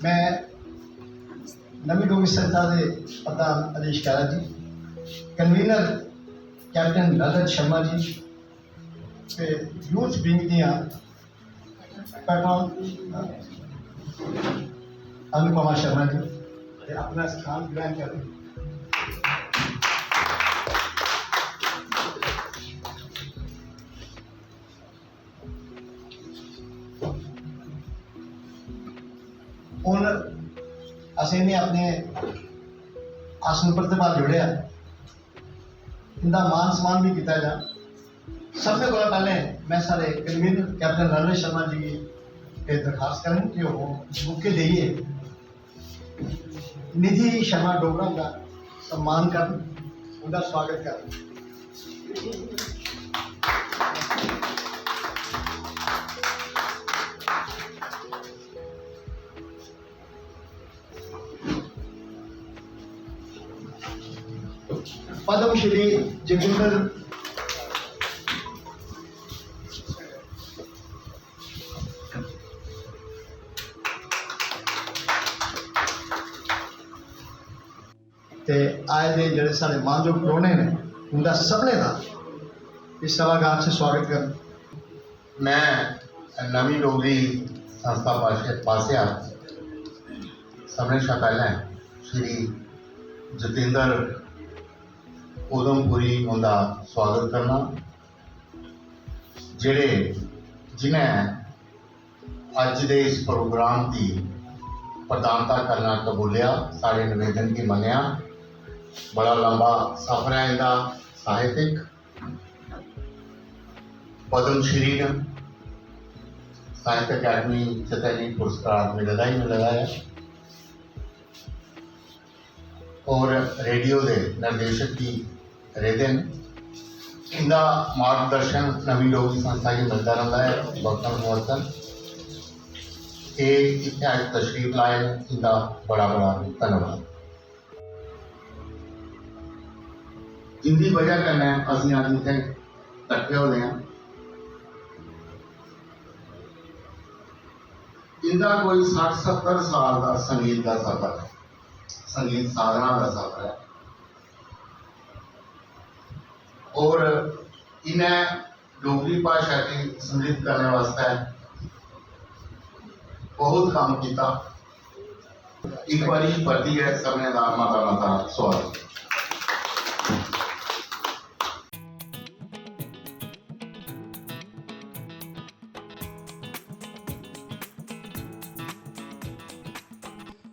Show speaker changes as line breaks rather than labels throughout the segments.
मैं नवी डोगरी संस्था के प्रधान अलीश खैरा जी, कन्वीनर कैप्टन ललित शर्मा जी ते यूथ विंग दियां पैटर्न अनुपमा शर्मा जी ते अपना स्थान ग्रहण करें। हुण असें ने अपने आसन प्रतिभा जोड़िया, इनका मान सम्मान भी किया जा। सबसे कोला पहले मैं सारे कन्वीनर कैप्टन ललित शर्मा जी की दरखास्त करूँ कि वो बुके देइए निधि शर्मा डोगरा का सम्मान कर, उनका स्वागत कर। पद्मश्री जोगिंदर ते आए दे जेडे सारे मानयोग परौहने ने उनका सबने का इस सभागार से स्वागत कर।
मैं नवी डोगरी संस्था पासिया सबने शा पहले श्री जतिंदर उधमपुरी उनका स्वागत करना, जेड़े जिन्हें अज दे इस प्रोग्राम की प्रधानता करना कबूलिया, सारे निवेदन की मनिया। बड़ा लंबा सफर है इनका साहित्यिक। पद्मश्री ने साहित्य अकादमी चतनी पुरस्कार मिलता ही मिलता है और रेडियो के निर्देशक की रेदन इनका मार्गदर्शन नवी डोगरी संस्था की मिलता रहता है। वक्तन वक्तन ये इतने आज तशरीफ लाए, इनका बड़ा बड़ा धन्यवाद। जिंदी वजह करना असं अज इतने कट्ठे होते हैं, इनका कोई 60-70 साल का संगीत का सफर है, संगीत साधना का सफर है और इन्हें डोगरी भाषा की समृद्ध करने वास्ते बहुत काम किया। एक बार भर्ती है, सबने का माता माता स्वागत।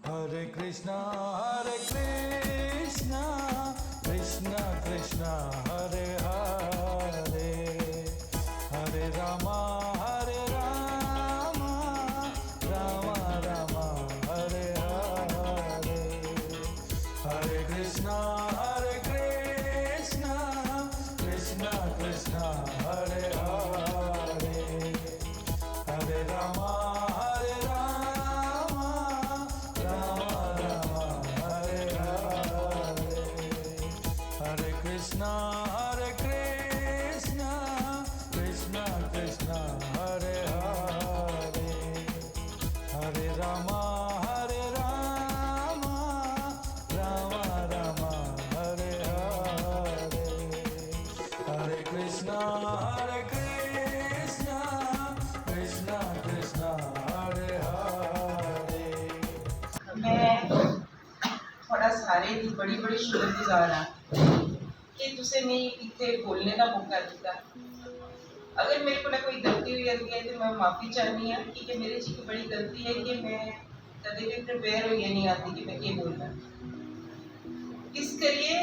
हरे कृष्णा कृष्णा कृष्णा हरे हरे, हरे रामा रामा रामा हरे हरे, हरे कृष्णा कृष्णा कृष्णा हरे हरे, हरे रामा कृष्णा कृष्णा हरे हरे, हरे रामा रामा हरे हरे, हरे कृष्णा कृष्णा हरे हरे।
मैं थोड़ा सारे की बड़ी बड़ी शुक्रगुजार हाँ कि तुसें मैं इतने बोलने का मौका दिता। अगर मेरे को कोई गलती हुई है तो मैं माफ़ी चाहनी हाँ, क्योंकि मेरे जी की बड़ी गलती है कि मैं कभी भी प्रिपेयर होइए नहीं आती कि मैं क्या बोलना। इस करिए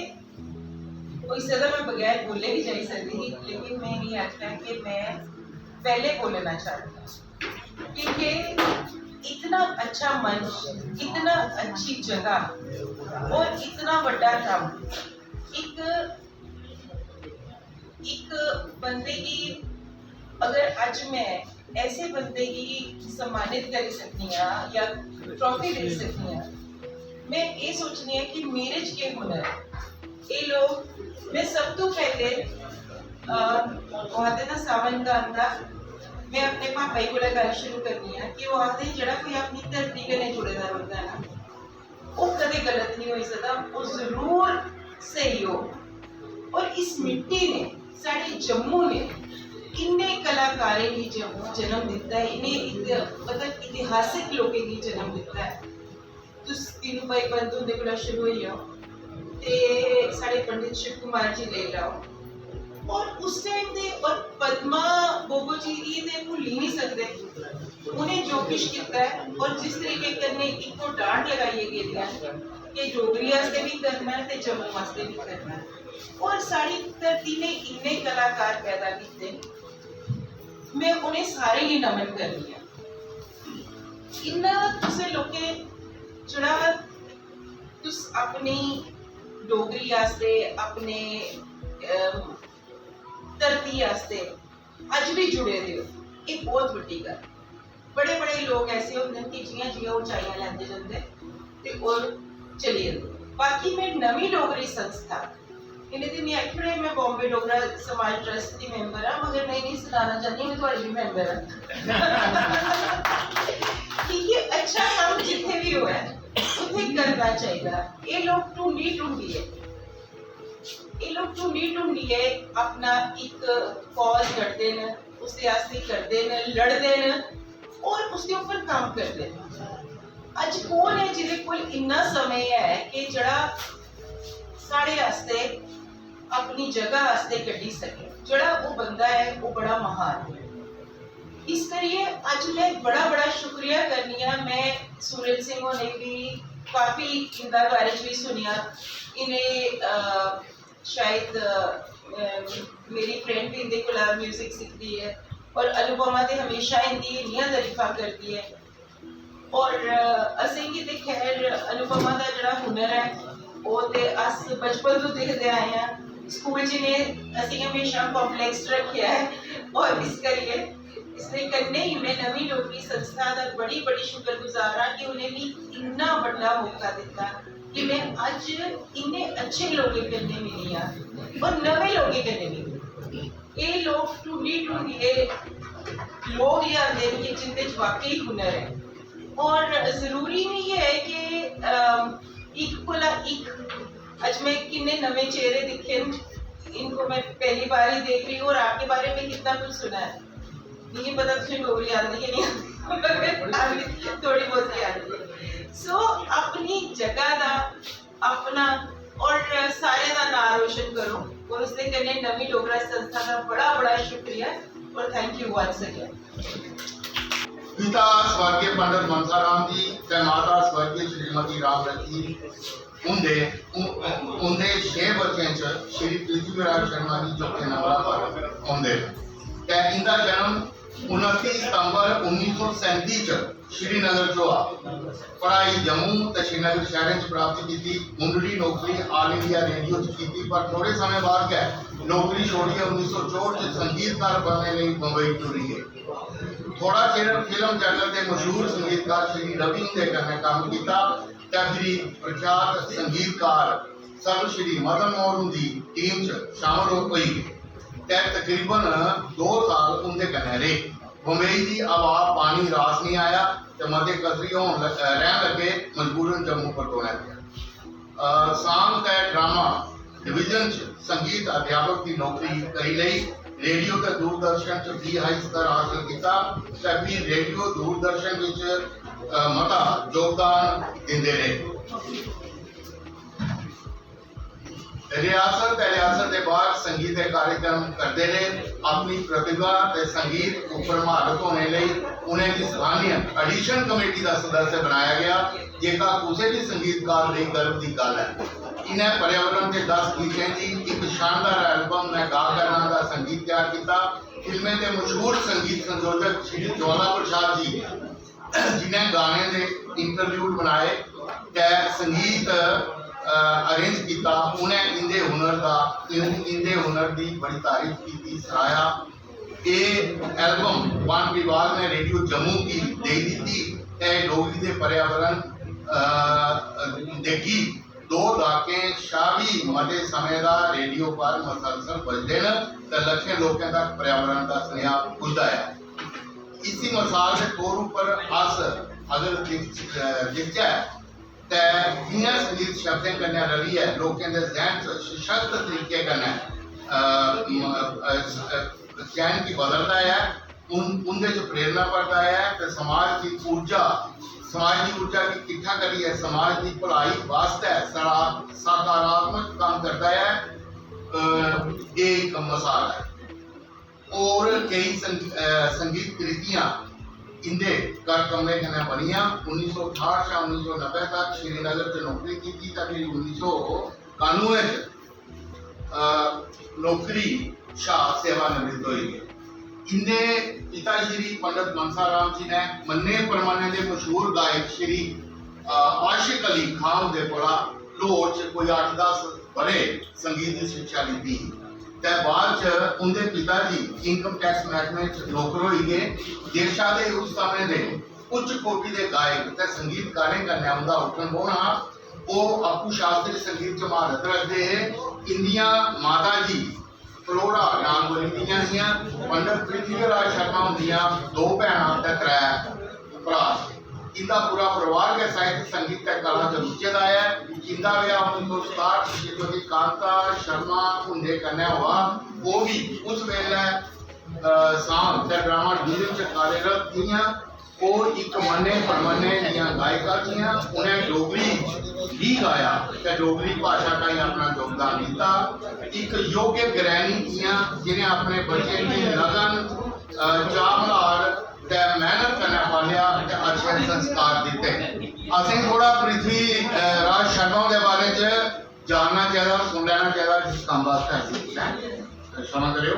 कोई सदा मैं बगैर बोले भी जा सकती थी, लेकिन मैं नहीं आखना कि मैं पहले बोलना चाहती हूँ, क्योंकि इतना अच्छा मंच, इतना अच्छी जगह और इतना बड़ा काम एक बंदे की, अगर आज मैं ऐसे बंदे की सम्मानित कर सकती हाँ या ट्रॉफी दे सकती हाँ, मैं ये सोचनी है कि मेरे च के हुनर ये लोग। मैं सब तो पहले कहते ना सावन का अंदा मैं अपने पापा जी को गल शुरू करनी है कि वो आखते जड़ा कोई अपनी धरती कन्नै जुड़े दा रौंह्दा है ना, वो कदे गलत नहीं हो सकता, वो जरूर सही हो। और इस मिट्टी ने, साढ़े जम्मू ने इन्ने कलाकारें गी जन्म दिता है, इन्हें मतलब इतिहासिक लोगों गी जन्म दिता है। तुस तीनू भाई बंद हुंदे कोला शुरू होई जाओ ते साढ़े पंडित शिव कुमार जी ले लाओ, और उस टाइम दे, और पद्मा बोगो जी ये ते भुल ही नहीं सकते उन्हें जो कुछ किया है, और जिस तरीके कन्नै इको डांट लगाई गेदी है कि डोगरी वास्ते भी करना है ते जम्मू वास्ते भी करना है। और साड़ी धरती ने इन्ने कलाकार पैदा किए, मैं उन्हें सारे ही नमन करनी है। इन्ना तुसें लोकें जड़ा तुस अपनी डोगरी आस्ते, अपने धरती आस्ते अज भी जुड़े रहे हो, ये बहुत बड़ी गल। बड़े बड़े लोग ऐसे होंगे कि जियां जियां ऊंचाइयां लैंदे जंदे ते और चली जंदे। बाकी मैं नवी डोगरी संस्था इन्हें तो नहीं आखिर मैं बॉम्बे डोगरा समाज ट्रस्ट की मैंबर हाँ, मगर मैं नहीं सुनाना चाहती मैं थोड़ी भी मैंबर हाँ क्योंकि अच्छा काम जिथे भी हुआ है उसे करना चाहिए। ये लोग ढूंढिए अपना एक कॉज करते हैं, उसके आस्ते करते हैं, लड़ते हैं और उसके ऊपर काम करते हैं। अज कौन है जिहदे कोल इन्ना समय है कि जड़ा साढ़े आस्ते अपनी जगह आस्ते कड्ढी सके, जड़ा वो बंदा है वो बड़ा महान है। इस करिए अज मैं बड़ा शुक्रिया करनी है। मैं सूरज सिंह होने भी काफ़ी इंदा बारे भी सुनिया, इन्हें शायद मेरी फ्रेंड भी इंदे कोला म्यूजिक सीखती है, और अनुपमा तो हमेशा इंदी इन्नियां तारीफा करती है। और असें गी ते खैर अनुपमा का जड़ा हुनर है वो ते अस बचपन तो देखते आए हैं, स्कूल जिन्हें असी हमेशा कॉम्प्लेक्स रखा है। और इस करिए इसलिए कन्ने ही मैं नवी डोगरी संस्था का बड़ी शुक्रगुजार हाँ कि उन्हें भी इन्ना बड़ा मौका दिता कि मैं अज इन्ने अच्छे लोगों कन्ने मिली हाँ और नवे लोगों कन्ने मिली। ये लोग ढूंढिए लोग ही आते हैं कि जिंदे वाकई हुनर है, और जरूरी नहीं है कि एक कोला एक। आज मैं किन्ने नवे चेहरे दिखे, इनको मैं पहली बार ही देख रही हूँ और आपके बारे में कितना कुछ सुना है। नहीं पता तुझे डोगरी आती है नहीं थोड़ी बहुत ही आती है। सो अपनी जगह का अपना और सारे का नाम रोशन करो, और उसके कन्ने नवी डोगरा संस्था का बड़ा शुक्रिया और थैंक यू वंस अगेन।
पिता स्वर्गीय पंडित मनसा राम जी ते माता स्वर्गीय श्रीमती राम रखी उनके 6 बच्चों च श्री पृथ्वीराज शर्मा जी चौथे नंबर पर आते ते इनका जन्म 29 सितंबर 1937 च श्रीनगर चो आ। पढ़ाई जम्मू ते श्रीनगर शहर च प्राप्त की, मुंडली नौकरी ऑल इंडिया रेडियो च की, पर थोड़े समय बाद गए नौकरी छोड़िए 1964 च संगीतकार बनने लिए मुंबई टुरी है। थोड़ा चिर फिल्म जगत के मशहूर संगीतकार श्री रवि ने कन्नै काम किया, फिर प्रख्यात संगीतकार सर्व श्री मदन मोहन की टीम च शामिल हुई ते तकरीबन 2 साल उनके कन्नै रहे। मुंबई की आवाज पानी रास नहीं आया तो मते कसरी रहन लगे, मजबूरन जम्मू परतोना पिया। सांग ते ड्रामा डिवीजन च संगीत अध्यापक की नौकरी करी लई, रेडियो ते दूरदर्शन च भी हाई स्तर हासिल किया, फिर रेडियो दूरदर्शन विच मता योगदान देंदे रहे। रियासत के बाहर संगीत कार्यक्रम करते रहे। अपनी प्रतिभा के संगीत उपर महारत होने लिए उन्हें स्थानीय एडिशन कमेटी का सदस्य बनाया गया, जेका किसी भी संगीतकार लिए गर्व की गल है। इन्हें पर्यावरण के 10 गीतों की एक शानदार एल्बम में गा कर नाम का संगीत तैयार किया। फिल्में के मशहूर संगीत संयोजक श्री ज्वाला प्रसाद जी जिन्हें गाने के इंटरव्यूज बनाए ते संगीत अरेंज किया, उन्हें इंदे हुनर की बड़ी तारीफ की, सराया। ये एल्बम वन विभाग ने रेडियो जम्मू की दे दी ते डोगरी के पर्यावरण देखी 2 दहाके शाही मते समय का रेडियो पर मसलसल बजते हैं तो लक्षे लोगों तक पर्यावरण का स्नेहा पुजता है। इसी मिसाल के तौर पर अस अगर दिखचै ते कियां संगीत शब्दें कन्नै रलियै लोकें दे जहन च सशक्त तरीके कन्नै जहन गी बदलदा है, उंदे च प्रेरणा भरदा है ते समाज की ऊर्जा की किट्ठा करिए समाज की भलाई वास्ते सकारात्मक काम करता है। ये एक मिसाल है। और कई संगीत कृतियां इंदे कर कमरे कन्नै बनियां। 1968 से 1990 तक श्रीनगर च नौकरी की थी, फिर 1991 नौकरी शा सेवानिवृत्त हुई। इंदे पिता श्री पंडित मनसा राम जी ने मन्ने परमाने के मशहूर गायक श्री आशिक अली खान दे कोला लाहौर च कोई 8-10 बरे संगीत की शिक्षा ली। ते बाद च उनके पिता जी इनकम टैक्स महकमे च नौकर होई गए। देशा दे उस समय दे उच्च कोटि के गायक ते संगीतकारें कन्नै उनका उठन बौहना। वो आपू शास्त्रीय संगीत च महारत रखते हैं। इंदियां माता जी फलोड़ा नाम बोली दियां हियां। पंडित पृथ्वीराज शर्मा होंदियां 2 भैणां ते 3 भरा। इनका पूरा परिवार के साहित्य संगीत ते कला च रुचि दा है। इनका विआह 1967 श्रीमती कांता शर्मा हुंदे कन्नै हुआ। वो भी उस वेले सांग ते ड्रामा डिवीजन च कार्यरत थियां। वो एक मन्ने परमन्ने दियां गायिका थियां। उन्हें डोगरी भी गाया ते डोगरी भाषा का ही अपना योगदान दिता। एक योग्य गृहिणी थियां जिन्हें अपने बच्चे की लगन चावलार ते मेहनत करने पालिया ते अच्छे संस्कार दिते। असें थोड़ा पृथ्वीराज शर्मा के बारे च जानना चाहिए, सुन लेना चाहिए जिस काम वास्ते क्षमा करियो।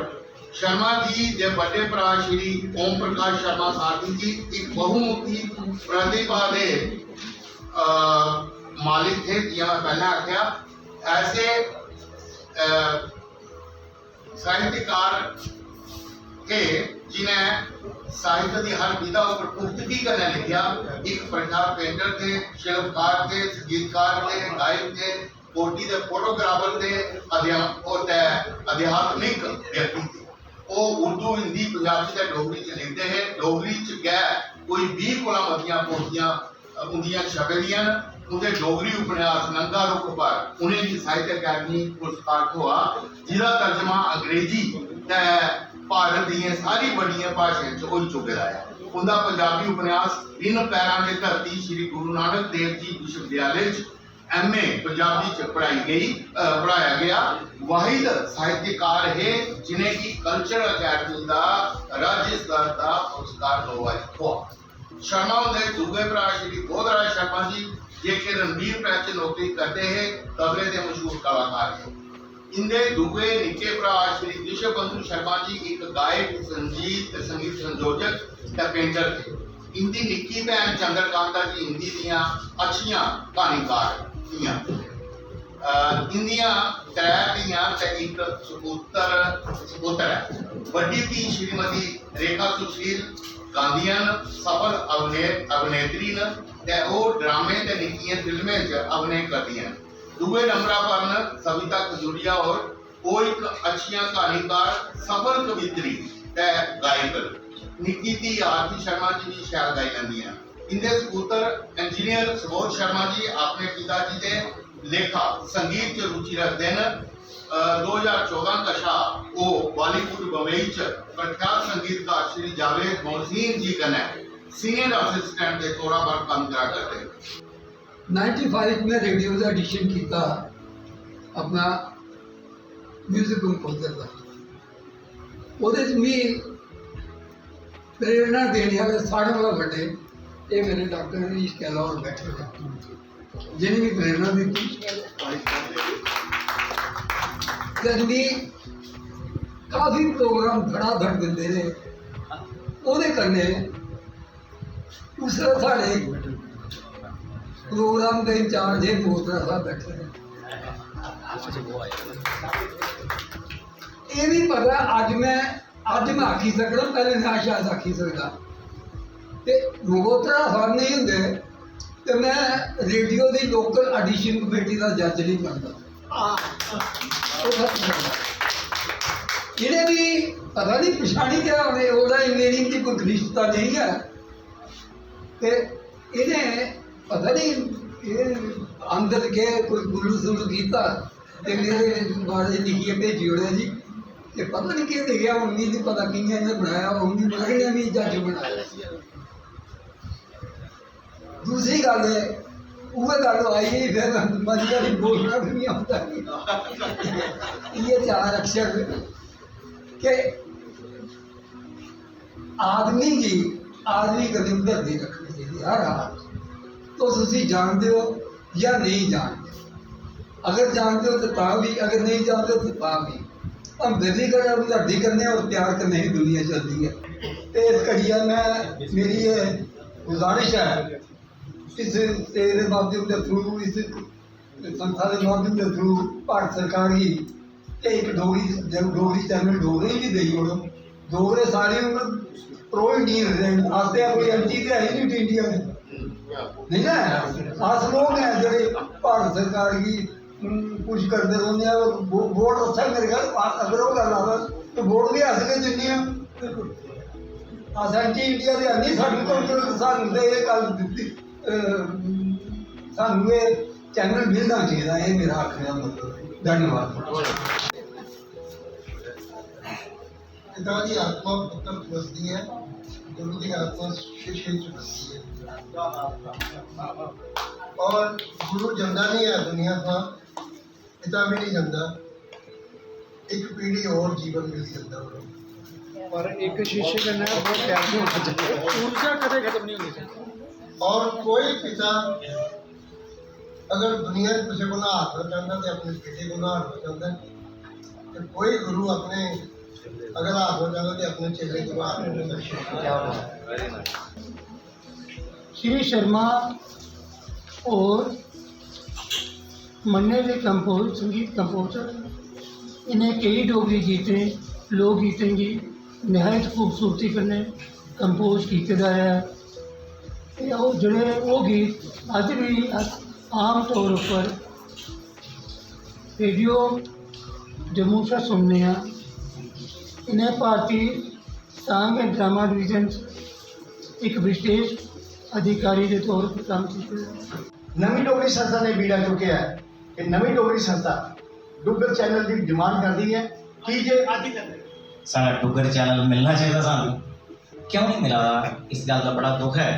शर्मा जी के बड़े भरा श्री ओम प्रकाश शर्मा सारथी जी एक बहुमुखी प्रतिभा के मालिक थे। जिया पहले आख्या, ऐसे साहित्यकार थे जिन्हें साहित्य की हर विधा पर पुख्तगी करने लिखा। एक प्रख्यात पेंटर थे, शिल्पकार थे, संगीतकार थे, गायक थे, कोटि के फोटोग्राफर थे, आध्यात्मिक व्यक्ति थे। वो उर्दू हिंदी पंजाबी ते डोगरी च लिखते हैं। डोगरी च गै कोई 20 कोला मतियां पोथियां उनदियां छपदियां। उनके डोगरी उपन्यास नंगा रुख पर उन्हें साहित्य अकादमी पुरस्कार हुआ, जिसका तर्जमा अंग्रेजी ते भारत दी सारी बड़ियां भाषाएं च हो चुका है। उनका पंजाबी उपन्यास इन पैरां की धरती श्री गुरु नानक देव जी विश्वविद्यालय MA पंजाबी च पढ़ाया गया। वाहिद साहित्यकार है जिन्हें की कल्चर अकादमी का राज्य स्तर का पुरस्कार हुआ। शर्मा होंगे दूगे भरा श्री बोधराज शर्मा जी जेके रणबीर प्रेस नौकरी करते हैं, तबले के मशहूर कलाकार है। इनके दूगे निके भरा श्री विश्व बंधु शर्मा जी एक गायक, संगीत संयोजक ते पेंटर थे। इनकी निक्की भैन चंद्रकांता जी हिंदी दियां अच्छियां कहानीकार थियां। इंदियां 3 धियां ते एक सपुत्र है। बड़ी धी श्रीमती रेखा सुशील गांधीयन सफल अभिनेत्री न ते वो ड्रामे ते निक्कियां फिल्में च अभिनय करदियां। दूए नंबरा पर न सविता खजूरिया और वो एक अच्छियां कहानीकार, सफल कवित्री ते गायक। निक्की धी आरती शर्मा जी भी शैल गाई लैंदियां। इनके सपुत्र इंजीनियर सुबोध शर्मा जी अपने पिताजी के लेखा संगीत च रुचि रखते हैं। 2014 कशा वो बॉलीवुड बम्बई च प्रख्यात संगीतकार श्री जावेद मोहसिन जी कन्नै सीनियर असिस्टेंट के तौर पर काम करा करते हैं।
95 में रेडियो का एडिशन किया अपना म्यूजिक कंपोजर का। ਉਹਦੇ 'ਚ मी प्रेरणा देने वाले सारे वाला बड़े ये मेरे डॉक्टर हरीश कैला और बैठे हैं जिन्हें भी प्रेरणा दी मी काफ़ी प्रोग्राम धड़ाधड़ दिंदे ने। ਉਹਦੇ कन्नै उस साढ़े प्रोग्राम के इंचार्ज है मोहतरा साहब बैठे हैं। ये भी पता अज मैं आखी सकना, पहले मैं शायद आखी सकता। तो मगोत्रा साहब नहीं होंगे तो मैं रेडियो की लोकल एडिशन कमेटी का जज नहीं बनता। ਇਹਨੇ ਵੀ ਪਤਾ ਨਹੀਂ ਪਛਾਣੀ ਕਿਆ ਉਹਨੇ, ਉਹਦਾ ਇੰਜੀਨੀਅਰਿੰਗ ਦੀ ਕੋਈ ਰਿਸ਼ਤਾ ਨਹੀਂ ਹੈ ਤੇ ਇਹਨੇ ਪਤਾ ਨਹੀਂ ਇਹ ਅੰਦਰ ਕੇ ਕੋਈ ਗੁੱਲੂ ਸੁਲੂ ਕੀਤਾ ਤੇ ਮੇਰੇ ਬਾਰੇ ਲਿਖੀਏ ਭੇਜੀ ਉਹਨੇ ਜੀ ਤੇ ਪਤਾ ਨਹੀਂ ਕੀ ਲਿਖਿਆ, ਹੁਣ ਨਹੀਂ ਪਤਾ ਕਿੰਨੇ ਨੇ ਬਣਾਇਆ, ਉਹ ਨਹੀਂ ਬਣਾਇਆ ਵੀ ਜੱਜ ਬਣਾਇਆ। दूसरी गल है वो गल आई ही फिर मजबूरी बोलना भी नहीं आता ये ध्यान रखिए कि आदमी कदम धरती रखनी चाहिए हर हाल तो तुम जानते हो या नहीं जानते, अगर जानते हो तो ता भी, अगर नहीं जानते हो तो ता भी हम दिल्ली धरती करने और प्यार करने ही दुनिया चलती है। तो इस घड़िया में मेरी ये गुजारिश है इस तेरे माध्यम के थ्रू, इस संस्था के माध्यम के थ्रू भारत सरकार की एक डोगरी चैनल डोगरी भी दी ओड़ो, डोगरे सारे प्रो इंडियन आते हैं, कोई एंटी तो है ही नहीं इंडिया में नहीं ना, अस लोग हैं जो भारत सरकार की कुछ करते रहते हैं। वोट अच्छा मेरे ख्याल अगर वो गल आवे तो वोट भी अस के दिन्ने अस एंटी इंडिया के नहीं, सानू तो ये गल दित्ती सानू ये चैनल मिलना चाहिए, ये मेरा आखने का मतलब। धन्यवाद।
पिता की आत्मा पुत्र बसती है, गुरु की आत्मा शिष्य च बसती है और गुरु जमदा नहीं है दुनिया का, पिता भी नहीं जमदा, एक पीढ़ी और जीवन मिल सकता है
पर एक शिष्य का नाम बहुत प्यार से होना चाहिए, ऊर्जा कभी खत्म नहीं होनी चाहिए।
और कोई पिता अगर दुनिया में किसी को ना हाथना चाहता तो अपने बेटे को ना हाथना चाहता है, तो कोई गुरु अपने अगर हाथना चाहता तो अपने चेले को हाथना चाहता।
श्री शर्मा और मन्ने के संगीत कंपोजर, इन्हें कई डोगरी गीतें लोक गीतें की नहायत खूबसूरती कन्नै कंपोज किए गए हैं। जोड़े वो गीत अज भी आम तौर पर रेडियो जम्मू से सुनने हैं। इन्हें भारतीय सांग एंड ड्रामा डिवीजन एक विशेष अधिकारी के तौर पर काम किया।
नवी डोगरी संस्था ने बीड़ा चुके है कि नवी डोगरी संस्था डुगर चैनल की डिमांड कर दी है कि जे
सारा डुगर चैनल मिलना चाहिए सानू, क्यों नहीं मिला, इस गल का बड़ा दुख है।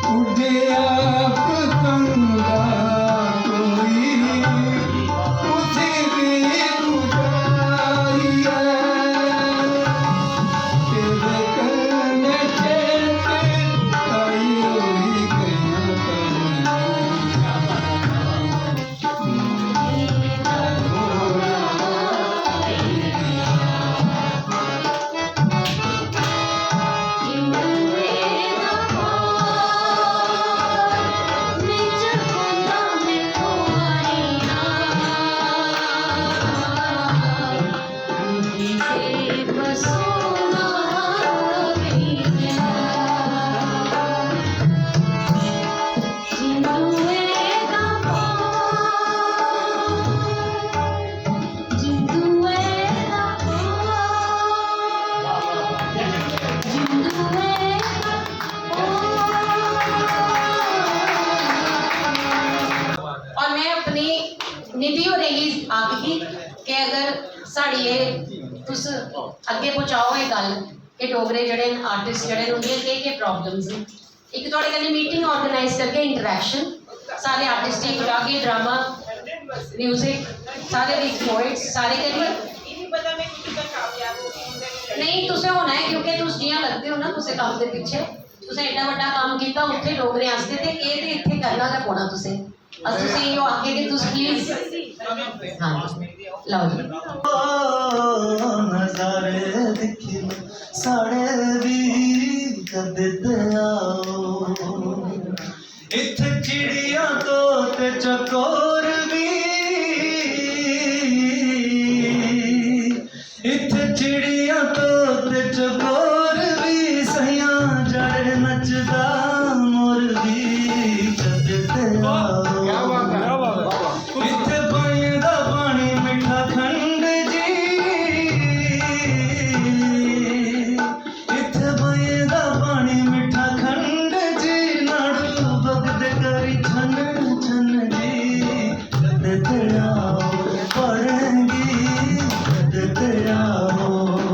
उड़े आप कंगा कोई उसे भी गुजारिया तेरे करने चेत आई हुई गया
और मैं अपनी निधि होरें गी आखगी कि अगर साड़ी ये तुस अग्गे पहुंचाओ ये गल कि डोगरे जड़े आर्टिस्ट जड़े उंदियां केह् प्रॉब्लम्स न एक थोड़े कन्नै मीटिंग ऑर्गेनाइज करके इंटरैक्शन सारे आर्टिस्टिक रागी ड्रामा म्यूजिक सारे दी पोइट्स सारे करिए नहीं तुसें होना है क्योंकि तुस जियां लगदे हो ना तुसें कम्म दे पिच्छे तुसें एड्डा बड्डा कम्म कीता उत्थे डोगरे आस्ते ते एह् ते इत्थे करना गै पौना तुसें अस तुसें इयो आखगे कि तुस प्लीज हाँ लाओ जी
नजारे दिखी साढ़े भी कदे आओ इत्थे चिड़िया तो ते चकोर